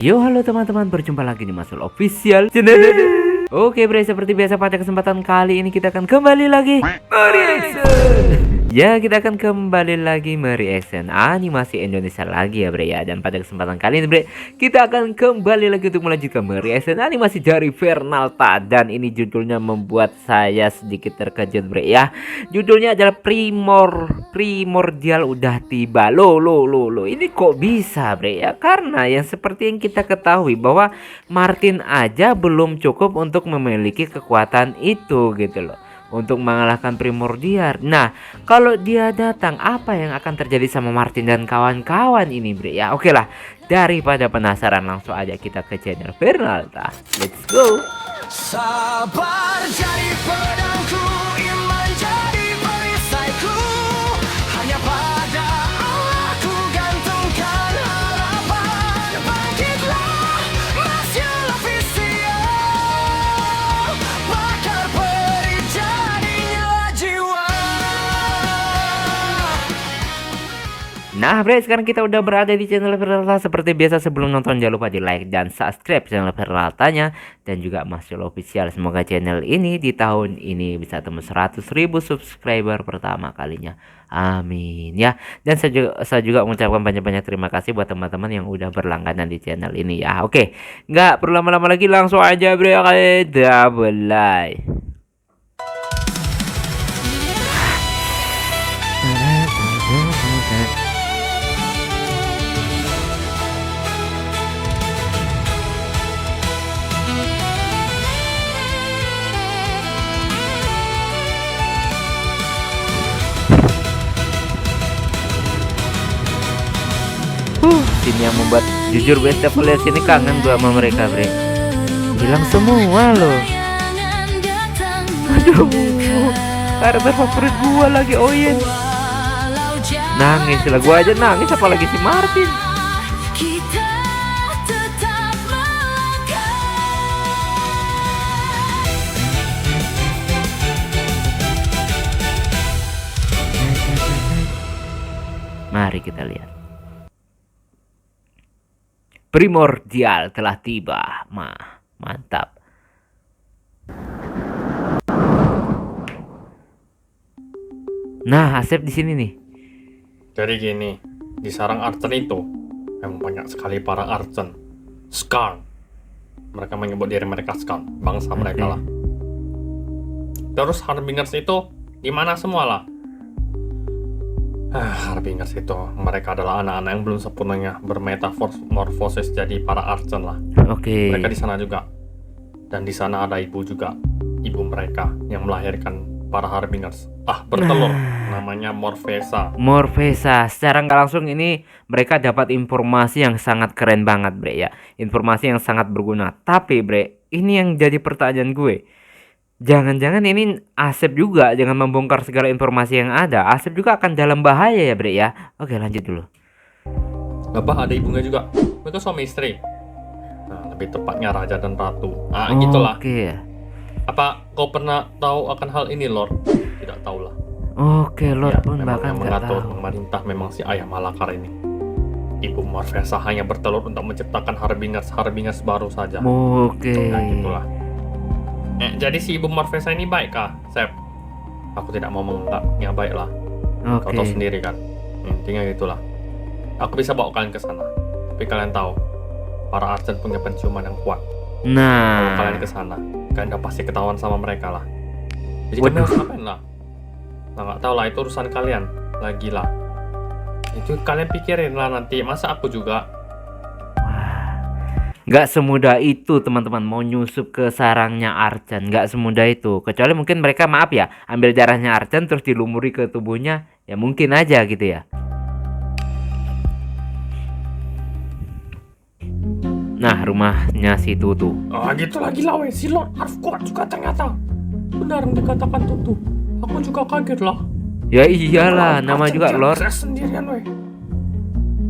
Yo, halo teman-teman, berjumpa lagi di Masuk Official Channel. Oke bre, seperti biasa pada kesempatan kali ini kita akan kembali lagi mereaction. Ya, kita akan kembali lagi mereaction animasi Indonesia lagi ya bre ya. Dan pada kesempatan kali ini bre, kita akan kembali lagi untuk melanjutkan mereaction animasi dari Fernalta. Dan ini judulnya membuat saya sedikit terkejut bre ya. Judulnya adalah Primordial udah tiba. Loh. Ini kok bisa bre ya? Karena yang seperti yang kita ketahui bahwa Martin aja belum cukup untuk memiliki kekuatan itu gitu loh, untuk mengalahkan Primordial. Nah, kalau dia datang, apa yang akan terjadi sama Martin dan kawan-kawan ini bre ya? Oke lah, daripada penasaran langsung aja kita ke channel Fernalta. Let's go. Sabar jadi pedangku, iman jadi perisaiku. Hanya pada Allah ku gantungkan harapan. Bangkitlah, Masuk Official. Bakar peri jadinya jiwa. Nah bre, sekarang kita udah berada di channel Fernalta. Seperti biasa sebelum nonton jangan lupa di like dan subscribe channel Fernaltanya dan juga Masuk Official. Semoga channel ini di tahun ini bisa tembus 100.000 subscriber pertama kalinya. Amin ya. Dan saya juga mengucapkan banyak-banyak terima kasih buat teman-teman yang udah berlangganan di channel ini ya. Oke, nggak perlu lama-lama lagi, langsung aja bre, oke, double like. Sini yang membuat jujur gue setiap lihat sini kangen gue sama mereka bre. Hilang semua loh. Aduh, karakter favorit gue lagi Oyen. Nangis lah, gue aja nangis apalagi si Martin. Kita tetap melangkah. Mari kita lihat. Primordial telah tiba. Mantap. Nah, Asep di sini nih. Jadi gini, di sarang Archen itu memang banyak sekali para Archen. Skarn. Mereka menyebut diri mereka Skarn, bangsa mereka lah. Terus Harbingers itu di mana semua lah? Harbingers itu mereka adalah anak-anak yang belum sepenuhnya bermetamorfosis jadi para Archen lah. Oke. Mereka di sana juga. Dan di sana ada ibu juga, ibu mereka yang melahirkan para Harbingers. Bertelur. Namanya Morfessa. Secara nggak langsung ini mereka dapat informasi yang sangat keren banget bre ya. Informasi yang sangat berguna. Tapi bre, ini yang jadi pertanyaan gue. Jangan-jangan ini Asep juga jangan membongkar segala informasi yang ada. Asep juga akan dalam bahaya ya bre ya. Oke, lanjut dulu. Bapak ada ibunya juga. Mereka suami istri. Nah, lebih tepatnya raja dan ratu. Gitulah. Oke. Apa kau pernah tahu akan hal ini, Lord? Tidak tahu lah. Oke, Lord pun memang bahkan yang nggak mengatur tahu. pemerintah memang si ayah Malakar ini. Ibu Morfessa hanya bertelur untuk menciptakan Harbingers baru saja. Oke. Nah, gitulah. Jadi si Ibu Morfessa ini baik kah, Sep? Aku tidak mau menganggapnya baik lah. Kau tahu Oke. sendiri kan. Intinya gitulah. Aku bisa bawa kalian ke sana. Tapi kalian tahu, para Archen punya penciuman yang kuat. Kalau Nah, kalian ke sana, kalian udah pasti ketahuan sama mereka lah. Jadi Waduh. kalian harus ngapain lah? Nah, nggak tahu lah, itu urusan kalian. Lagi lah. Itu kalian pikirin lah nanti. Masa aku juga? nggak semudah itu teman-teman mau nyusup ke sarangnya Archen. Nggak semudah itu. Kecuali mungkin mereka maaf ya, ambil darahnya Archen terus dilumuri ke tubuhnya. Ya mungkin aja gitu ya. Nah, rumahnya si Tutu. Gitu lagi lah, weh. Si Lord Harfquart juga ternyata. Benar yang dikatakan Tutu. Aku juga kaget lah. Ya iyalah, Kalau nama Archen juga dia Lord. stres sendirian, weh.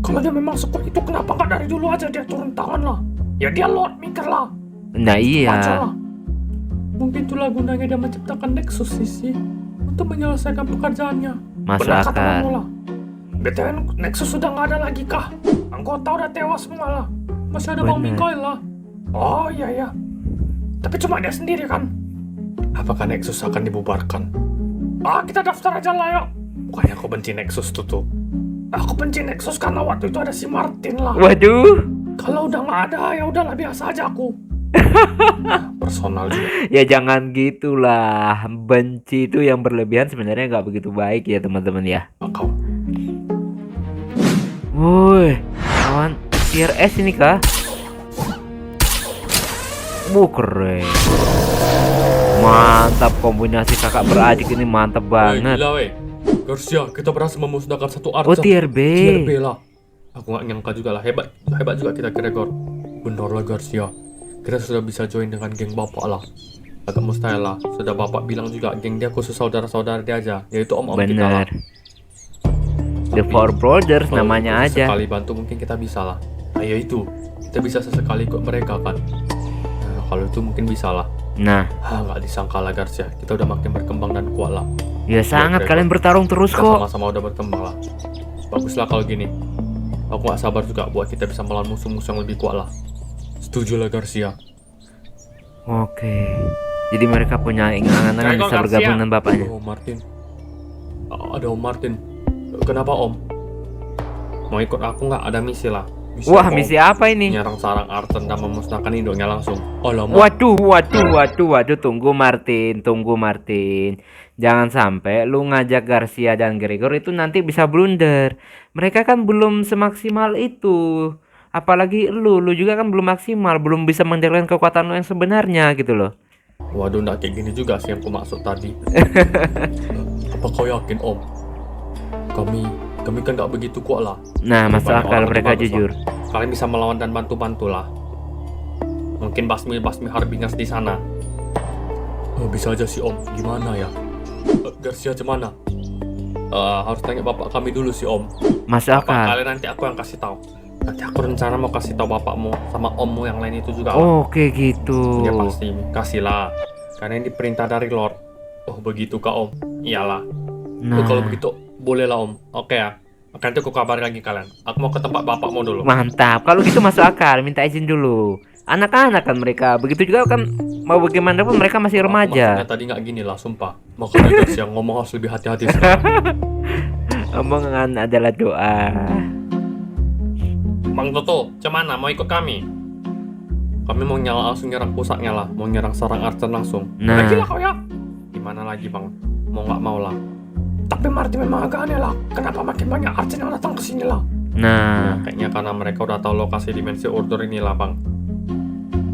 Kalau dia memang sekuat itu, kenapa nggak dari dulu aja dia turun tangan lah? Ya dia Lord, mikir lah. Nah Wajar iya. lah. Mungkin itulah gunanya dia menciptakan Nexus sisi untuk menyelesaikan pekerjaannya. Masuk Benar kata akal. kamu lah. BTN Nexus sudah nggak ada lagi kah? Anggota udah tewas semua lah. Masih ada Bang Bener. Mikael lah. Oh iya. Tapi cuma dia sendiri kan? Apakah Nexus akan dibubarkan? Kita daftar aja lah yuk. Bukannya aku benci Nexus tuh. Aku benci Nexus karena waktu itu ada si Martin lah. Waduh. Kalau udah nggak ada ya udahlah biasa aja aku. Personal juga. Ya jangan gitulah. Benci itu yang berlebihan sebenarnya nggak begitu baik ya teman-teman ya. Kau. Woi, lawan tier S ini kah? Keren. Mantap kombinasi kakak beradik ini mantap banget. Gila weh. Garcia, kita berhasil memusnahkan satu Oh, arca. tier B. Tier B lah. Aku nggak nyangka juga lah. Hebat juga kita Gregor. Benar lah Garcia. Kita sudah bisa join dengan geng bapak lah. Agak mustahil lah. Sudah bapak bilang juga geng dia khusus saudara-saudara dia aja. Yaitu om-om kita lah. Bener. The Four Brothers Kalau namanya aja. sekali bantu mungkin kita bisa lah. Ayo itu. Kita bisa sesekali ikut mereka kan. Nah, kalau itu mungkin bisa lah. Nah, Nggak disangka lah Garcia. Kita udah makin berkembang dan kuat lah. ya sangat Gregor. kalian bertarung terus Kita kok. sama-sama udah berkembang lah. Baguslah kalau gini. Aku gak sabar juga buat kita bisa melawan musuh-musuh yang lebih kuat lah. Setuju lah Garcia. Oke. Jadi mereka punya angan-angan Gregor bisa bergabung Garcia. dengan bapaknya. Oh Martin. Ada Om Martin. Kenapa Om? Mau ikut aku nggak? Ada misi lah. Wah, apa, Om? misi apa ini? Nyerang sarang Arten dan memusnahkan induknya langsung. Alamak. Waduh, tunggu Martin. Jangan sampai lu ngajak Garcia dan Gregor itu nanti bisa blunder. Mereka kan belum semaksimal itu. Apalagi lu juga kan belum maksimal, belum bisa mendeklain kekuatan lu yang sebenarnya gitu loh. Waduh, nggak kayak gini juga sih yang aku maksud tadi. Apa kau yakin Om? Kami kan nggak begitu kuat lah. Nah, masuk Banyak akal orang mereka lebih bagus jujur. lah. Kalian bisa melawan dan bantu-bantu lah. Mungkin basmi Harbingers di sana. Bisa aja sih Om. Gimana ya? Garcia cemana? Harus tanya bapak kami dulu sih Om. Masuk Bapak akal. kalian nanti aku yang kasih tahu. Nanti aku rencana mau kasih tahu bapakmu sama ommu yang lain itu juga. Lah. Oke gitu. Ya pasti kasihlah. Karena ini perintah dari Lord. Oh begitu kak Om. Iyalah. Nah, Kalau begitu bolehlah Om. Oke ya. Oke, nanti aku kabarin lagi kalian. Aku mau ke tempat bapakmu dulu. mantap. Kalau gitu masuk akal, minta izin dulu. Anak-anak kan mereka. Begitu juga kan mau bagaimanapun mereka masih remaja. Maksudnya tadi nggak gini lah, sumpah. Makanya guys yang ngomong harus lebih hati-hati sekarang. Omongan adalah doa. Bang Toto, cemana mau ikut kami? Kami mau langsung nyerang pusatnya lah. Mau nyerang sarang Archen langsung. Nah. Lagi lah kau ya. Gimana lagi bang? Mau nggak mau lah. Tapi Martin memang agak aneh lah. Kenapa makin banyak Archen yang datang ke sini lah? Nah, Kayaknya karena mereka udah tahu lokasi dimensi order ini lah bang.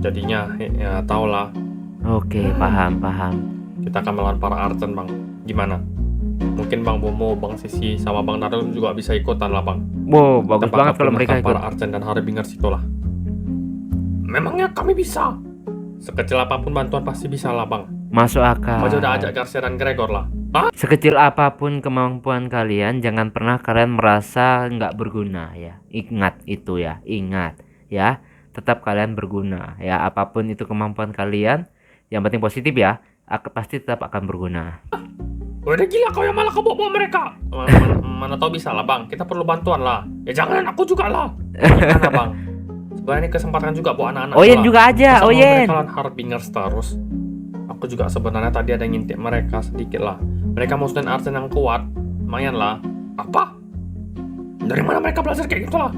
Jadinya ya tau lah. oke, paham. Kita akan melawan para Archen bang. Gimana? Mungkin Bang Bomo, Bang Sisi, sama Bang Naruto juga bisa ikutan lah bang. Wow, bagus Kita banget bakal kalau mereka punahkan ikut. para Archen dan Harbingers itulah. Memangnya kami bisa? Sekecil apapun bantuan pasti bisa lah bang. Masuk akal. Aja udah ajak Garcia dan Gregor lah. Sekecil apapun kemampuan kalian, jangan pernah kalian merasa nggak berguna ya. Ingat itu ya, ingat ya. Tetap kalian berguna ya. Apapun itu kemampuan kalian, yang penting positif ya. Pasti tetap akan berguna. Udah gila kau yang malah kau bawa mereka. Mana tahu bisa lah bang. Kita perlu bantuan lah. Ya jangan aku juga lah. Gimana bang? Sebenarnya ini kesempatan juga buat anak-anak. Oyen lah. juga aja, Masa mau Oyen. mereka lawan Harbingers terus. Aku juga sebenarnya tadi ada ngintip mereka sedikit lah. Mereka musnahkan Archen yang kuat. Lumayan lah. Apa? Dari mana mereka belajar kayak gitu lah?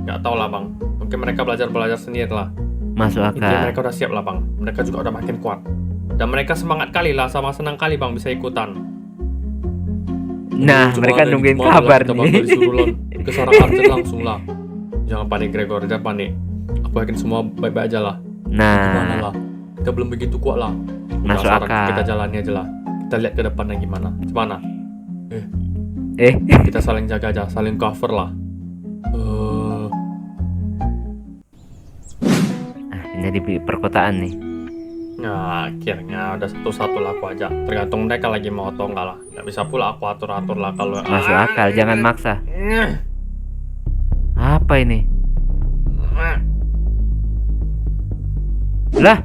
Gak tau lah bang. Mungkin mereka belajar sendiri lah. Masuk Intinya akal. mereka udah siap lah bang. Mereka juga udah makin kuat. Dan mereka semangat kali lah, sama senang kali bang bisa ikutan. Nah, Cuma mereka ada nungguin gimana lah, kabar kita nih. bakal disuruh ke sarang Archen langsung lah. Jangan panik Gregor, jangan panik. Aku yakin semua baik-baik aja lah. Gimana Nah, lah? Kita belum begitu kuat lah. masuk Saran akal. kita jalani aja lah. Kita lihat ke depannya gimana. Gimana? Eh, Kita saling jaga aja, saling cover lah. ini di perkotaan nih. Nah, akhirnya udah satu-satu lah aku aja. Tergantung mereka lagi mau atau enggak lah. Nggak bisa pula aku atur-atur lah kalau. Masuk akal, jangan maksa. Apa ini? Lah,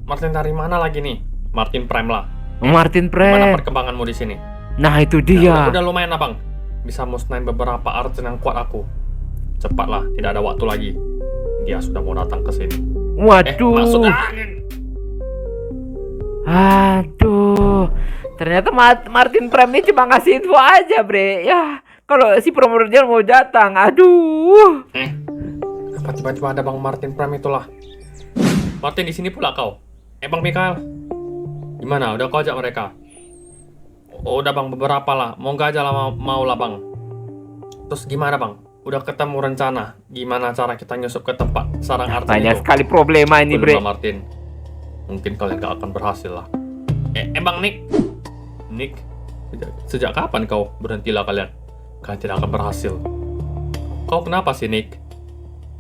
Martin dari mana lagi nih? Martin Prime lah. Martin Gimana Pre. perkembanganmu di sini? Nah, itu Ya, dia. udah lumayan lah bang. Bisa musnahin beberapa Archen yang kuat aku. Cepat lah, tidak ada waktu lagi. dia sudah mau datang ke sini. Waduh. Masuk angin. Aduh. Ternyata Martin Prime ini cuma ngasih info aja, Bre. Ya, kalau si Primordial mau datang, aduh. Apa tiba-tiba ada Bang Martin Prime itulah? Martin di sini pula kau. Bang Mikael. Gimana? Udah kau ajak mereka? Oh, udah Bang, beberapa lah. Mau nggak aja lah mau lah Bang. Terus gimana Bang? Udah ketemu rencana? Gimana cara kita nyusup ke tempat sarang Archer Banyak itu? sekali problema ini, Bre. Belum lah, Martin. Mungkin kalian gak akan berhasil lah. Bang Nick. Nick, sejak kapan kau berhentilah kalian? Kalian tidak akan berhasil. Kau kenapa sih Nick?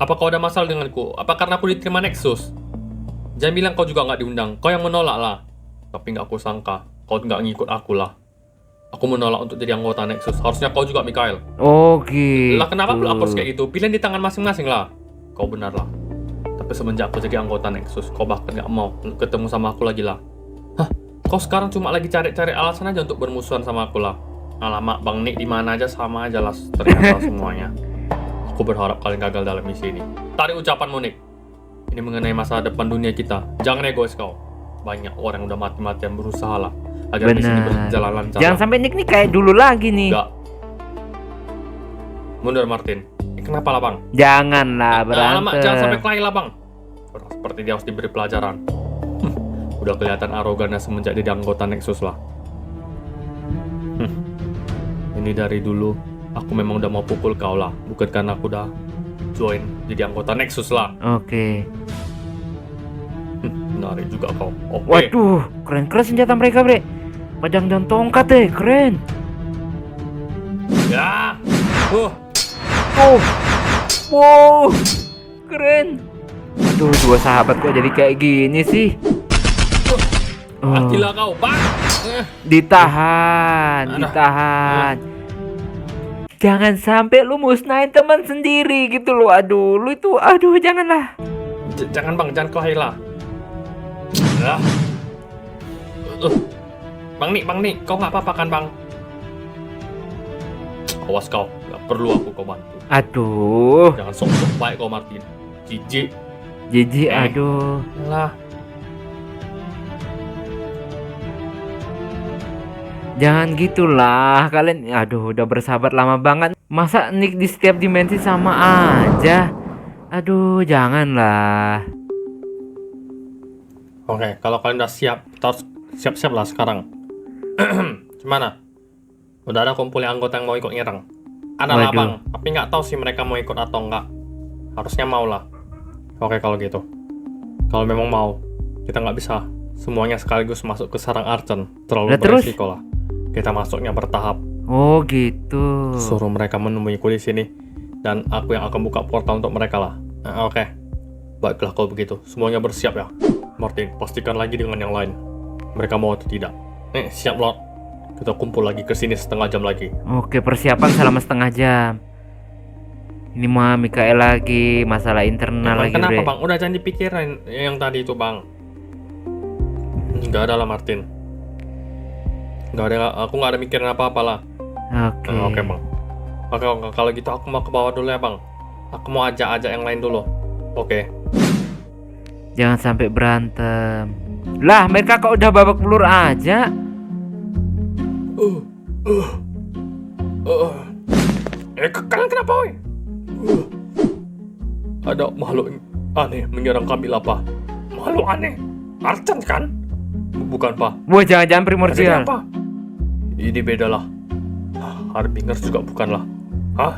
Apa kau ada masalah denganku? Apa karena aku diterima Nexus? Jangan bilang kau juga nggak diundang. Kau yang menolak lah. Tapi nggak aku sangka kau nggak ngikut aku lah. Aku menolak untuk jadi anggota Nexus. Harusnya kau juga, Mikael. Oh gitu. Lah kenapa pula aku harus kayak gitu? Pilihan di tangan masing-masing lah. Kau benar lah. Tapi semenjak aku jadi anggota Nexus, kau bahkan nggak mau ketemu sama aku lagi lah. Hah? Kau sekarang cuma lagi cari-cari alasan aja untuk bermusuhan sama aku lah. Alamak, Bang Nick di mana aja sama aja lah ternyata semuanya. Aku berharap kalian gagal dalam misi ini. Tarik ucapanmu, Nick. Ini mengenai masa depan dunia kita. Jangan egois kau. Banyak orang yang udah mati-matian berusaha lah agar misi ini berjalan lancar. Jangan sampai Nick nih kayak dulu lagi nih. Enggak. Mundur, Martin. Kenapa lah, Bang? Janganlah berantem. Alamak, jangan sampai kelahi lah, Bang. Seperti dia harus diberi pelajaran. Udah kelihatan arogannya semenjak jadi anggota Nexus lah. Ini dari dulu aku memang udah mau pukul kau lah, bukan karena aku udah join jadi anggota Nexus lah. Oke. Menarik juga kau. Oke. Waduh, keren-keren senjata mereka, Bre. Pedang dan tongkat deh, keren. Ya. Oh. Wow. Keren. Aduh, dua sahabat kok jadi kayak gini sih. Matilah kau, Bang. Ditahan. Jangan sampai lu musnahin teman sendiri gitu loh. Aduh, lu itu, aduh, janganlah. Jangan Bang, jangan kelahi lah. Bang Nik, kau nggak apa-apa kan, Bang? Awas kau, nggak perlu aku kau bantu. Aduh. Jangan sok-sok baik kau, Martin. Jijik. Aduh. Lah. Jangan gitulah kalian. Aduh, udah bersahabat lama banget. Masa Nick di setiap dimensi sama aja? Aduh, janganlah. Oke, kalau kalian udah siap, kita harus siap-siap lah sekarang. Gimana? Udah ada kumpul anggota yang mau ikut nyerang. Ada lah, Waduh. Bang, tapi nggak tahu sih mereka mau ikut atau enggak. Harusnya mau lah. Oke, kalau gitu. Kalau memang mau, kita nggak bisa semuanya sekaligus masuk ke sarang Archon. Terlalu Lah, terus? beresiko lah. Kita masuknya bertahap. Oh gitu. Suruh mereka menemuiku di sini, dan aku yang akan buka portal untuk mereka lah. Oke. Baiklah kalau begitu. Semuanya bersiap ya. Martin, pastikan lagi dengan yang lain. Mereka mau atau tidak. Siap, Lord. Kita kumpul lagi ke sini setengah jam lagi. Oke, persiapan selama setengah jam. Ini mah Mikael lagi, masalah internal lagi, Kenapa, Bre. Bang? Udah jangan dipikirin yang tadi itu, Bang. Nggak ada lah, Martin. Nggak ada, aku nggak ada mikirin apa-apa lah. Oke. Oke, Bang. Oke, kalau gitu aku mau ke bawah dulu ya, Bang. Aku mau ajak-ajak yang lain dulu. Oke. Jangan sampai berantem. Lah, mereka kok udah babak belur aja? Kalian kenapa, woy? Ada makhluk aneh menyerang kami lah, Pak. Makhluk aneh? Archon kan? Bukan, Pak. Wah, jangan-jangan Ada primordial. apa? Ini beda lah. Harbingers juga bukan lah. Hah?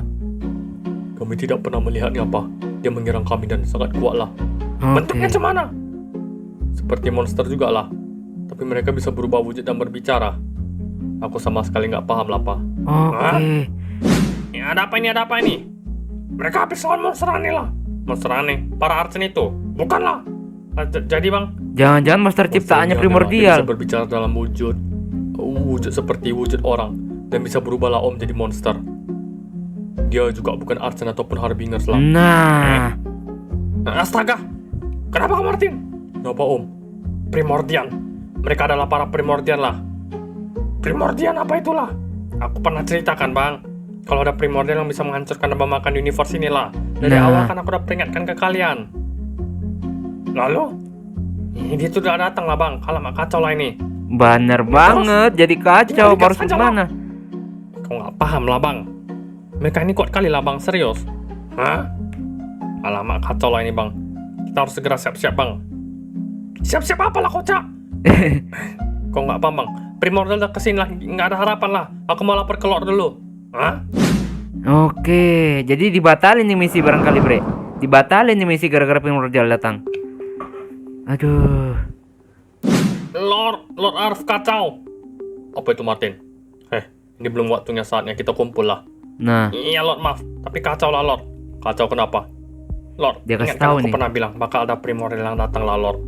Kami tidak pernah melihatnya, Pak. Dia menyerang kami dan sangat kuat lah. Bentuknya Oke. cemana? Seperti monster juga lah. Tapi mereka bisa berubah wujud dan berbicara. Aku sama sekali nggak paham lah, Pak. Oke. Ada apa ini? Mereka habis lawan monster aneh lah. Monster aneh? Para Archon itu? Bukanlah. Jadi, Bang, Jangan-jangan monster ciptaannya monsternya primordial. bisa berbicara dalam wujud seperti wujud orang dan bisa berubah lah, Om, jadi monster. Dia juga bukan Archon ataupun Harbingers lah. Nah, Astaga, kenapa, Martin? Kenapa, Om? Primordian. Mereka adalah para Primordian lah. Primordian apa itulah? Aku pernah ceritakan, Bang. kalau ada primordial yang bisa menghancurkan dan memakan universe inilah. Dari Nah. awal kan aku udah peringatkan ke kalian. Lalu, ini dia tuh udah datang lah bang. Alamak kacau lah ini. Bener banget, jadi kacau. tinggal Harus digas aja, gimana? Kau nggak paham lah bang. Mereka ini kuat kali lah bang, serius. Hah? Alamak kacau lah ini bang. Kita harus segera siap-siap bang. Siap-siap apalah kocak? Kau nggak paham bang. Primordial udah kesini lah, nggak ada harapan lah. Aku mau lapor ke Lord dulu. Hah? Oke, jadi dibatalin nih misi barangkali bre. Dibatalin nih misi gara-gara primordial datang. Aduh. Lord Arf kacau. Apa itu Martin? Ini belum waktunya saatnya kita kumpul lah. Nah, Iya Lord, maaf. Tapi kacau lah Lord. Kacau kenapa? Lord, Dia kasih ingatkan tahu aku nih. pernah bilang bakal ada primordial yang datang lah Lord.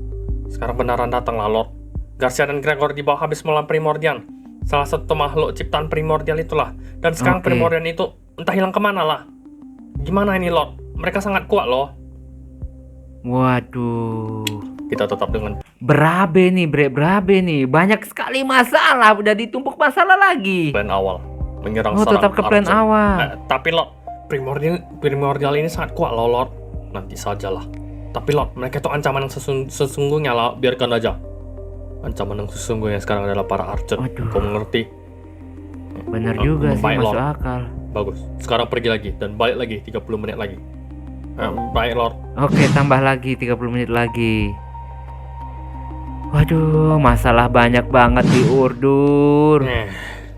Sekarang beneran datang lah Lord. Garcia dan Gregor di bawah habis melawan primordial. Salah satu makhluk ciptaan primordial itulah. Dan sekarang Oke. primordial itu entah hilang kemana lah. Gimana ini Lord? Mereka sangat kuat loh. waduh. Kita tetap dengan Berabe nih bre, berabe nih. Banyak sekali masalah, udah ditumpuk masalah lagi. plan awal. Menyerang Oh, sarang tetap ke plan Archer. awal. Tapi Lord, primordial ini sangat kuat loh Lord. Nanti sajalah. Tapi Lord, mereka itu ancaman yang sesungguhnya lah. Biarkan aja. Ancaman yang sesungguhnya sekarang adalah para Archer. Waduh. Kau mengerti? Bener juga sih, Baik, masuk Lord. akal. Bagus. Sekarang pergi lagi dan balik lagi 30 menit lagi. Baik Lord. Oke, tambah lagi 30 menit lagi. Waduh, masalah banyak banget di Urdur.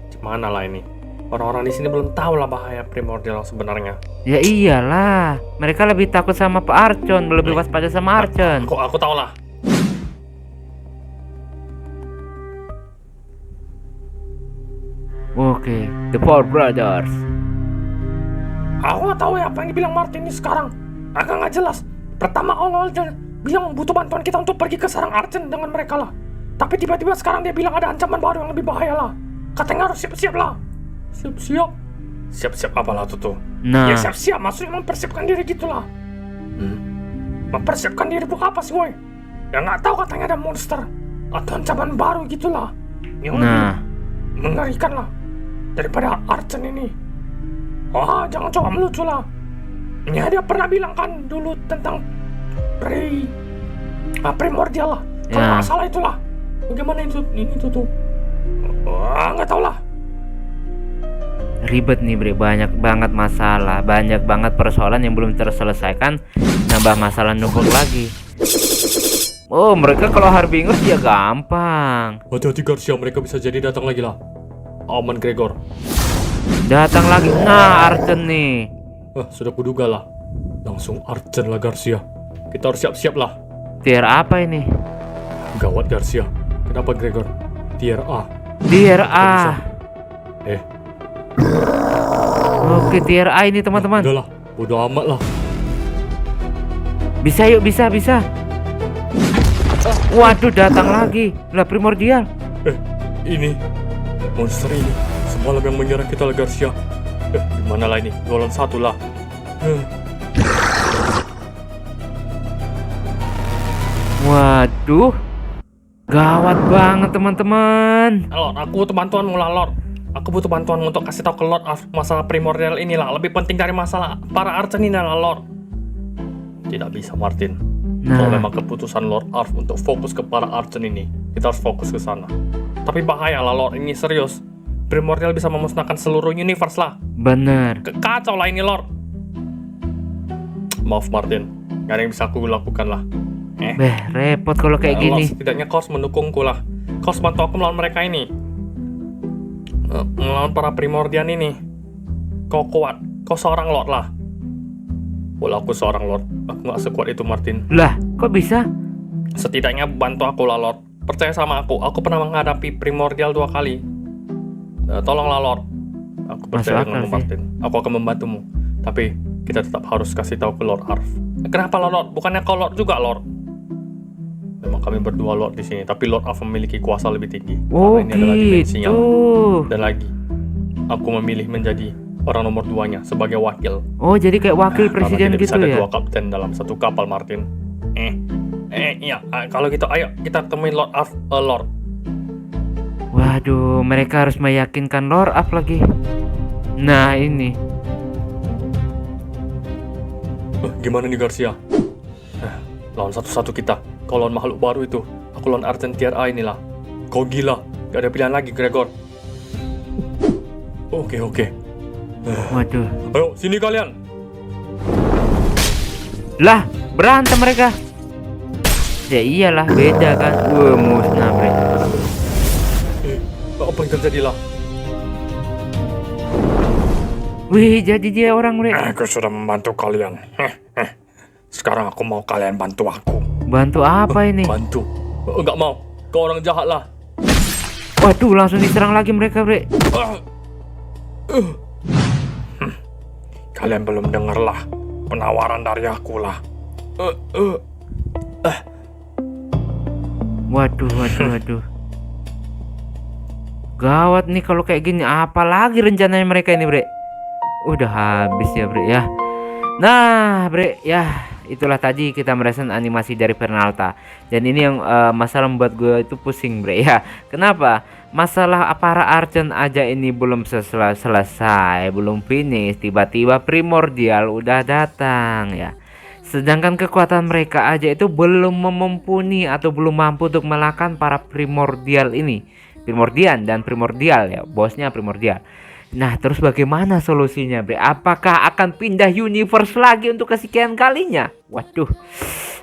Gimana lah ini? Orang-orang di sini belum tahu lah bahaya primordial sebenarnya. Ya iyalah, mereka lebih takut sama Pak Archon, lebih waspada sama Archon. Aku tahu lah. Oke, The Four Brothers. Aku nggak tahu ya apa yang dibilang Martin ini sekarang. Agak nggak jelas. Pertama awal dia bilang butuh bantuan kita untuk pergi ke sarang Archen dengan mereka lah. Tapi tiba-tiba sekarang dia bilang ada ancaman baru yang lebih bahaya lah. Katanya harus siap-siap lah. Siap-siap? Siap-siap apalah tuh? Nah, Ya siap-siap, maksudnya mempersiapkan diri gitulah. Mempersiapkan diri buat apa sih, woy? Ya nggak tahu katanya ada monster atau ancaman baru gitulah. Yang nah, lebih mengerikan lah daripada Archen ini. Wah, jangan coba melucu lah. Ya dia pernah bilang kan dulu tentang primordial lah. Kalau Ya. nggak salah itulah. Bagaimana ini tuh? Wah, nggak tahu lah. ribet nih bre, banyak banget masalah, banyak banget persoalan yang belum terselesaikan, nambah masalah numpuk lagi. Oh, mereka kalau Harbingers ya gampang. Hati-hati Garcia, mereka bisa jadi datang lagi lah. Aman Gregor. Datang lagi. Nah, Archen nih. Sudah kuduga lah. Langsung Archen lah Garcia. Kita harus siap-siap lah. Tier apa ini? Gawat Garcia. Kenapa Gregor? Tier A. Tier A. Oke, tier A ini teman-teman. Udahlah, bodo amat lah. Bisa yuk, bisa. Waduh, datang lagi. Lah, primordial. Ini monster ini semalam yang menyerang kita lah Garcia. Gimana lah ini? Golongan 1 lah. Waduh. Gawat banget teman-teman. Lord, aku butuh bantuanmu lah Lord. Aku butuh bantuanmu untuk kasih tahu ke Lord masalah primordial inilah. Lebih penting dari masalah para Archen ini lah Lord. Tidak bisa Martin. Kalau Nah, memang keputusan Lord Arf untuk fokus ke para Archen ini, kita harus fokus ke sana. Tapi bahaya lah Lord, ini serius. Primordial bisa memusnahkan seluruh universe lah. bener. Kacau lah ini Lord. Maaf Martin, gak ada yang bisa aku lakukan lah. Beh, repot kalau kayak Ya, Lord, gini. setidaknya kau harus mendukungku lah. Kau harus bantu aku melawan mereka ini. Melawan para primordial ini. Kau kuat, kau seorang Lord lah. Walau aku seorang Lord, aku gak sekuat itu Martin. Lah, kok bisa? Setidaknya bantu aku lah Lord. Percaya sama aku pernah menghadapi primordial 2 kali. Tolonglah Lord. Aku percaya Masuk denganmu akal sih. Martin. Aku akan membantumu. Tapi kita tetap harus kasih tahu ke Lord Arf. Kenapa Lord? Bukannya kau Lord juga Lord? Memang kami berdua Lord di sini, tapi Lord Arf memiliki kuasa lebih tinggi. Oh, Karena ini adalah dimensinya. gitu. Dan lagi, aku memilih menjadi orang nomor 2-nya sebagai wakil. Oh, jadi kayak wakil presiden Karena tidak gitu bisa ada ya? 2 kapten dalam satu kapal Martin. Iya. Kalau gitu, ayo kita temuin Lord Arf, Lord. Waduh, mereka harus meyakinkan Lord Up lagi. Nah ini. Gimana nih Garcia? Lawan satu-satu kita. Kau lawan makhluk baru itu. Aku lawan Argent tier A inilah. Kau gila. Gak ada pilihan lagi, Gregor. Oke. Waduh. Ayo, sini kalian. Lah, berantem mereka. Ya iyalah, beda kan. Musnah bre. Apa yang terjadi lah? Wih, jadi dia orang bre. Aku sudah membantu kalian. Sekarang aku mau kalian bantu aku. Bantu apa ini? Bantu? Enggak mau. Kau orang jahat lah. Waduh, langsung diserang lagi mereka bre. Kalian belum dengar lah penawaran dari aku lah. Waduh. Gawat nih kalau kayak gini. Apalagi rencananya mereka ini bre. Udah habis ya bre ya. Nah bre ya, itulah tadi kita merasakan animasi dari Peralta. Dan ini yang masalah membuat gue itu pusing bre ya. Kenapa? Masalah para Argent aja ini belum selesai, belum finish. Tiba-tiba Primordial udah datang ya. Sedangkan kekuatan mereka aja itu belum mumpuni atau belum mampu untuk mengalahkan para Primordial ini. Primordian dan Primordial ya, bosnya Primordial. Nah, terus bagaimana solusinya, bre? Apakah akan pindah universe lagi untuk kesekian kalinya? Waduh,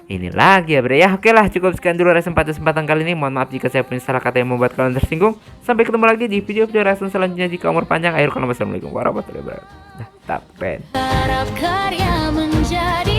ini lagi ya, bre. Ya, oke lah, cukup sekian dulu kesempatan kali ini. Mohon maaf jika saya punya salah kata yang membuat kalian tersinggung. Sampai ketemu lagi di video reaction selanjutnya jika umur panjang. Akhir kata, wassalamualaikum warahmatullahi wabarakatuh. Nah, tapen. Harap karya menjadi